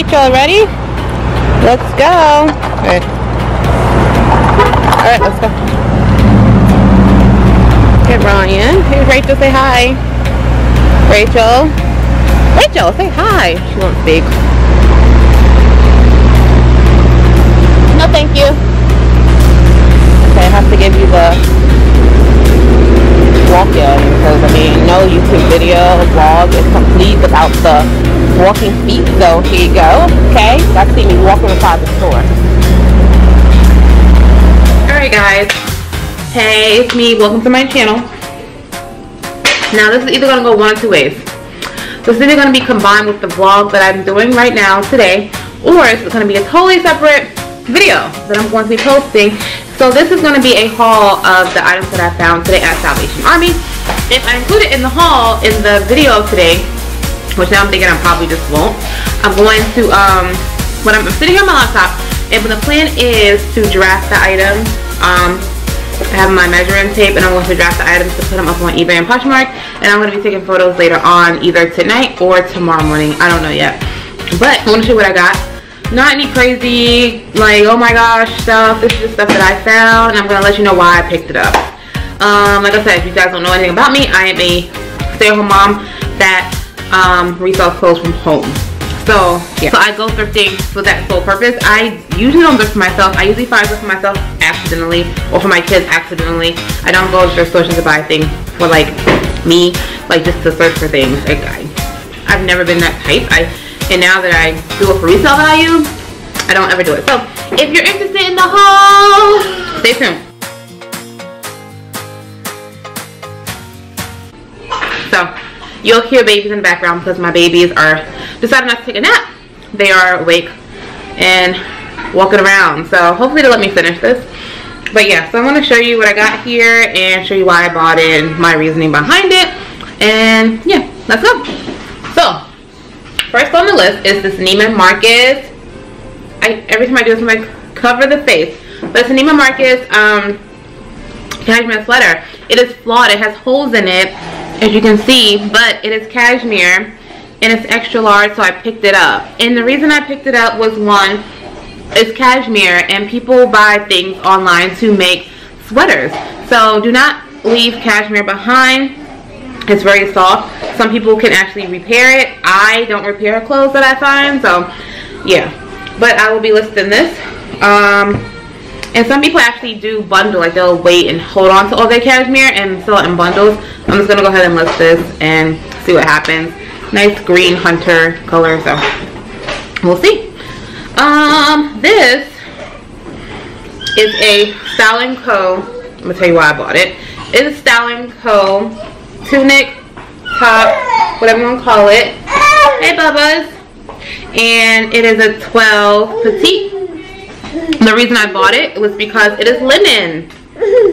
Rachel, ready? Let's go. Good. Alright, let's go. Okay, Ryan. Here's Rachel, say hi. Rachel. Rachel, say hi. She won't speak. No, thank you. Okay, I have to give you the walk-in because, I mean, no YouTube video vlog is complete without the walking feet. So here you go. Okay, got to see me walking inside the store. Alright guys, hey, it's me. Welcome to my channel. Now this is either going to go one of two ways. This is either going to be combined with the vlog that I'm doing right now today, or it's going to be a totally separate video that I'm going to be posting. So this is going to be a haul of the items that I found today at Salvation Army. If I include it in the haul in the video today, which now I'm thinking I probably just won't, I'm going to when I'm sitting here on my laptop, and when the plan is to draft the items, I have my measuring tape and I'm going to draft the items to put them up on eBay and Poshmark, and I'm going to be taking photos later on either tonight or tomorrow morning. I don't know yet, but I want to show you what I got. Not any crazy, like, oh my gosh stuff. This is the stuff that I found, and I'm going to let you know why I picked it up. Like I said, if you guys don't know anything about me, I am a stay-at-home mom that resells clothes from home. So yeah, so I go thrifting for that sole purpose. I usually don't thrift for myself. I usually find thrift for myself accidentally, or for my kids accidentally. I don't go to thrift stores to buy things for like me, like just to search for things. Like I've never been that type. And now that I do it for resale value, I don't ever do it. So if you're interested in the haul, stay tuned. So you'll hear babies in the background because my babies are deciding not to take a nap. They are awake and walking around. So hopefully they'll let me finish this. But yeah, so I'm going to show you what I got here and show you why I bought it and my reasoning behind it. And yeah, let's go. So first on the list is this Neiman Marcus. Every time I do this, I'm like, cover the face. But it's a Neiman Marcus cashmere sweater. It is flawed. It has holes in it, as you can see, but it is cashmere and it's extra large, so I picked it up. And the reason I picked it up was, one, it's cashmere and people buy things online to make sweaters. So do not leave cashmere behind. It's very soft. Some people can actually repair it. I don't repair clothes that I find, so yeah. But I will be listing this. And some people actually do bundle, like they'll wait and hold on to all their cashmere and sell it in bundles. I'm just gonna go ahead and list this and see what happens. Nice green hunter color, so we'll see. This is a Style & Co. I'm gonna tell you why I bought it. It's a Style & Co. tunic, top, whatever you want to call it. Hey Bubba's. And it is a 12 petite. The reason I bought it was because it is linen,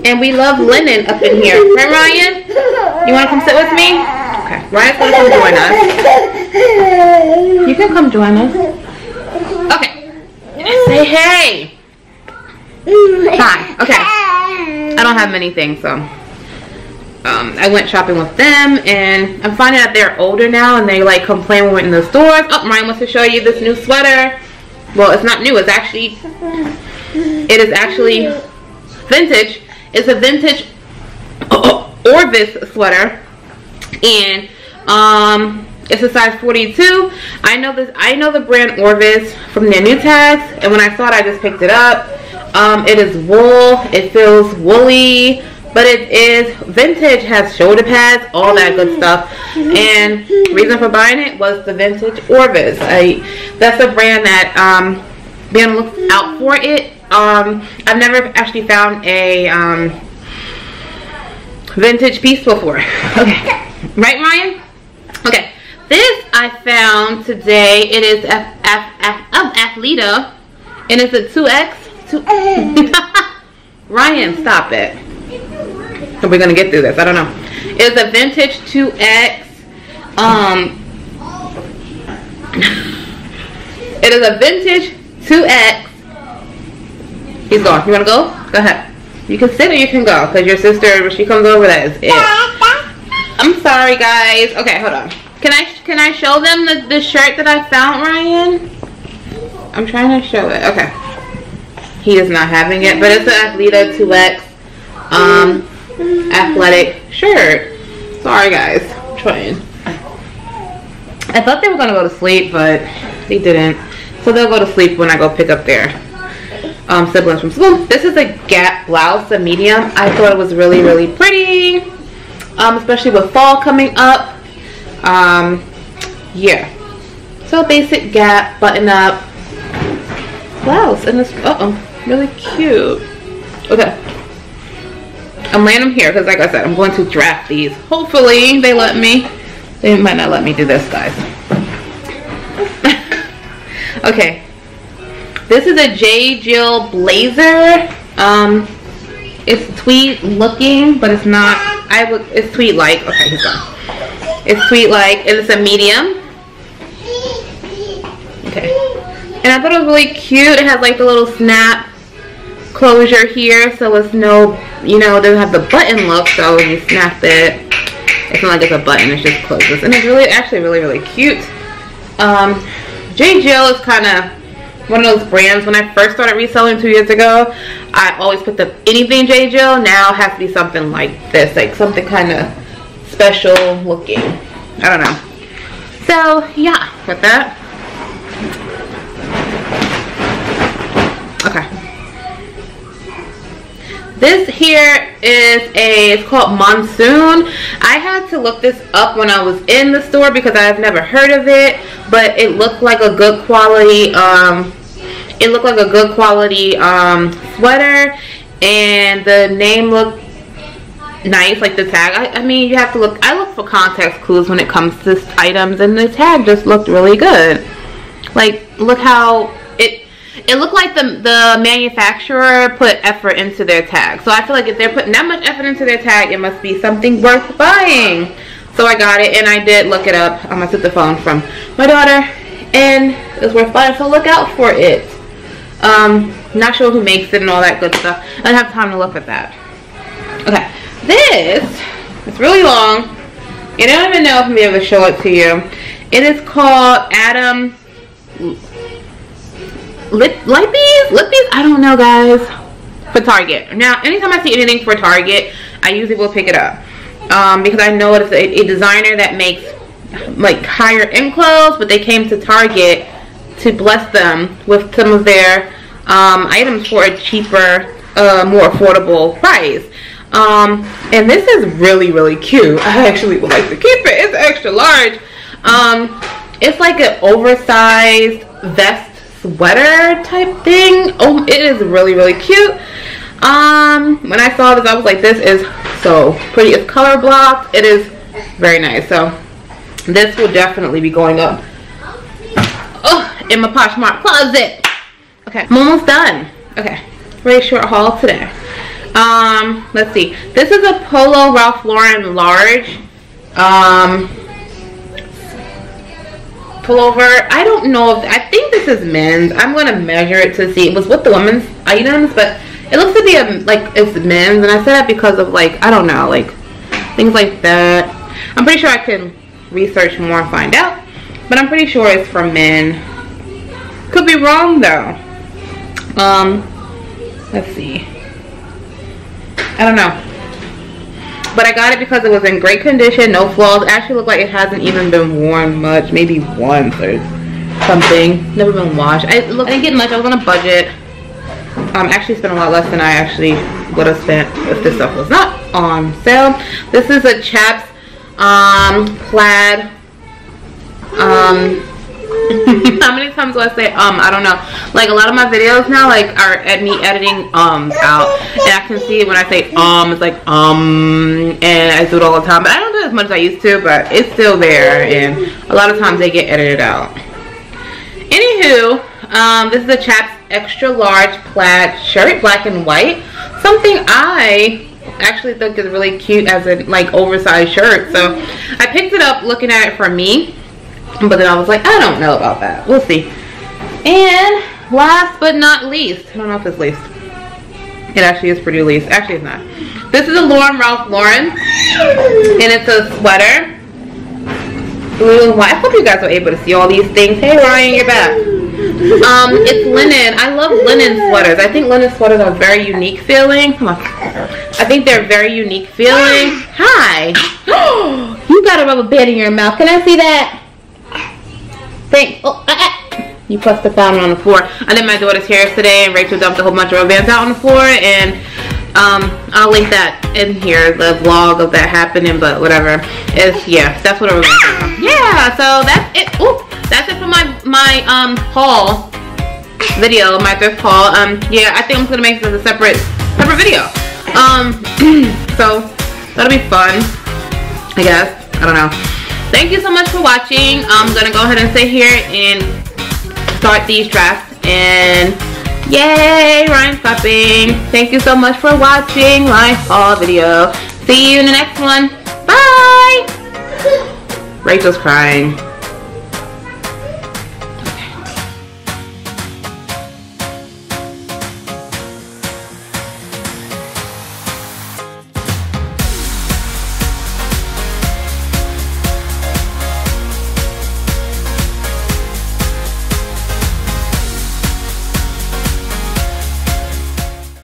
and we love linen up in here. Right, Ryan? You want to come sit with me? Okay, Ryan's going to come join us. You can come join us. Okay. Say hey. Hi. Okay. I don't have many things, so I went shopping with them, and I'm finding out they're older now, and they like complain when we're in the stores. Oh, Ryan wants to show you this new sweater. Well, it's not new. It is actually vintage. It's a vintage Orvis sweater, and it's a size 42. I know the brand Orvis from their new tags, and when I saw it, I just picked it up. It is wool. It feels woolly, but it is vintage, has shoulder pads, all that good stuff. And reason for buying it was the vintage Orvis. That's a brand that be on the look out for it. I've never actually found a vintage piece before. Okay, right, Ryan? Okay, this I found today. It is Athleta, and it's a 2X. Ryan, stop it. So we're gonna get through this. I don't know. It's a vintage 2X. It is a vintage 2X. He's going. You wanna go? Go ahead. You can sit or you can go, because your sister, when she comes over, that is it. I'm sorry, guys. Okay, hold on. Can I show them the shirt that I found, Ryan? I'm trying to show it. Okay. He is not having it, but it's an Athleta 2X athletic shirt. Sorry guys, I'm trying. I thought they were gonna go to sleep, but they didn't. So they'll go to sleep when I go pick up their siblings from school. This is a Gap blouse, a medium. I thought it was really, really pretty, especially with fall coming up. Yeah. So basic Gap button up blouse, and it's really cute. Okay. I'm laying them here because, like I said, I'm going to draft these. Hopefully they let me. They might not let me do this, guys. Okay. This is a J. Jill blazer. It's tweed looking, but it's not. It's tweed like. Okay, he's gone. It's tweed like, and it's a medium. Okay. And I thought it was really cute. It has like the little snap closure here, so it's no, you know, it doesn't have the button look, so when you snap it, it's not like it's a button, it just closes. And it's really, actually really, really cute. J. Jill is kind of one of those brands. When I first started reselling 2 years ago, I always picked up anything J. Jill. Now it has to be something like this, like something kind of special looking. I don't know. So yeah, with that. Okay. This here is it's called Monsoon. I had to look this up when I was in the store because I've never heard of it, but it looked like a good quality sweater, and the name looked nice, like the tag. I mean, you have to look. I look for context clues when it comes to items, and the tag just looked really good. Like, look how it looked like the manufacturer put effort into their tag. So I feel like if they're putting that much effort into their tag, it must be something worth buying. So I got it, and I did look it up. I'm gonna sit the phone from my daughter, and it was worth buying, so look out for it. Not sure who makes it and all that good stuff. I don't have time to look at that. Okay, this is really long, and I don't even know if I'm gonna be able to show it to you. It is called Adam Lippies? I don't know, guys. For Target. Now, anytime I see anything for Target, I usually will pick it up. Because I know it's a designer that makes like higher end clothes, but they came to Target to bless them with some of their items for a cheaper, more affordable price. And this is really, really cute. I actually would like to keep it. It's extra large. It's like an oversized vest sweater type thing. Oh, it is really, really cute. When I saw this, I was like, this is so pretty. It's color blocked. It is very nice. So this will definitely be going up in my Poshmark closet. Okay, I'm almost done. Okay, very short haul today. Let's see. This is a Polo Ralph Lauren large pullover. I don't know if, I think this is men's. I'm going to measure it to see. It was with the women's items, but it looks to be like it's men's, and I said that because of like, I don't know, like things like that. I'm pretty sure I can research more and find out, but I'm pretty sure it's for men. Could be wrong though. Let's see. I don't know. But I got it because it was in great condition, no flaws. It actually looked like it hasn't even been worn much, maybe once or something. Never been washed. I didn't get much. I was on a budget. Actually spent a lot less than I actually would have spent if this stuff was not on sale. This is a Chaps plaid. How many times do I say I don't know. Like a lot of my videos now like are at me editing out, and I can see when I say it's like and I do it all the time, but I don't do it as much as I used to, but it's still there, and a lot of times they get edited out. Anywho, this is a Chaps extra large plaid shirt, black and white. Something I actually think is really cute as a like oversized shirt, so I picked it up looking at it for me. But then I was like, I don't know about that. We'll see. And last but not least, I don't know if it's least. It actually is pretty least. Actually, it's not. This is a Ralph Lauren, and it's a sweater. Blue and white. I hope you guys are able to see all these things. Hey, Ryan, you're back. It's linen. I love linen sweaters. I think linen sweaters are very unique feeling. Come on. I think they're very unique feeling. Hi. You got a rubber band in your mouth. Can I see that? Thanks. Oh, You plus the fountain on the floor. I did my daughter's hair today, and Rachel dumped a whole bunch of rubber bands out on the floor, and I'll link that in here, the vlog of that happening, but whatever. Yeah, that's what we're going to do. Yeah, so that's it. Ooh, that's it for my haul video, my thrift haul. Yeah, I think I'm gonna make this a separate video. So that'll be fun, I guess. I don't know. Thank you so much for watching. I'm gonna go ahead and sit here and start these drafts, and yay, rhyme stopping. Thank you so much for watching my haul video. See you in the next one. Bye. Rachel's crying.